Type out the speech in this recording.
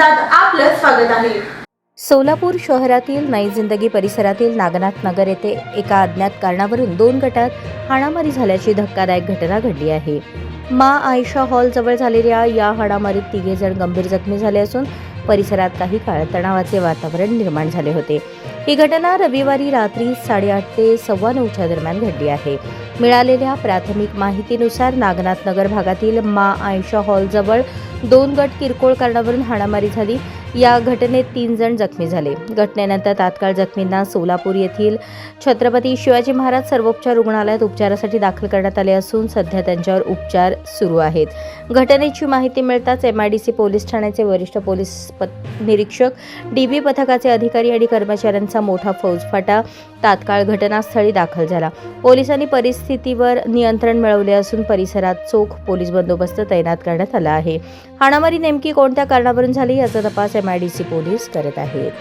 वार्ताहरात आपलं स्वागत आहे। सोलापूर शहरातील नई जिंदगी परिसरातील नागनाथ नगर येथे एका अज्ञात कारणावरून 2 गटात हाणामारी झाल्याची धक्कादायक घटना घडली आहे। मा आयशा हॉल जवळ झालेल्या या हाणामारीत 3 जण गंभीर जखमी झाले असून परिसरात काही काळ तणावाचे वातावरण निर्माण झाले होते। ही घटना रविवारी रात्री 8:30 ते 9:15 दरम्यान घडली आहे। मिळालेल्या प्राथमिक माहितीनुसार नागनाथ नगर भागातील मा आयशा हॉल जवळ 2 गट किरकोळ कारणावरून हाणामारी झाली। या घटनेत 3 जण जखमी झाले। घटनेनंतर तात्काळ जखमींना सोलापूर येथील छत्रपती शिवाजी महाराज सर्वोपचार रुग्णालयात उपचारासाठी दाखल करण्यात आले असून सध्या त्यांच्यावर उपचार सुरू आहेत। घटनेची माहिती मिळताच MIDC पोलीस ठाण्याचे वरिष्ठ पोलीस निरीक्षक, DB पथकाचे अधिकारी आणि कर्मचाऱ्यांचा मोठा फौजफाटा तात्काळ घटनास्थळी दाखल झाला। पोलिसांनी परिस्थितीवर नियंत्रण मिळवले असून परिसरात चोख पोलीस बंदोबस्त तैनात करण्यात आला आहे। हाणामारी नेमकी कोणत्या कारणावरून झाली याचा तपास MIDC पोलीस करत आहेत।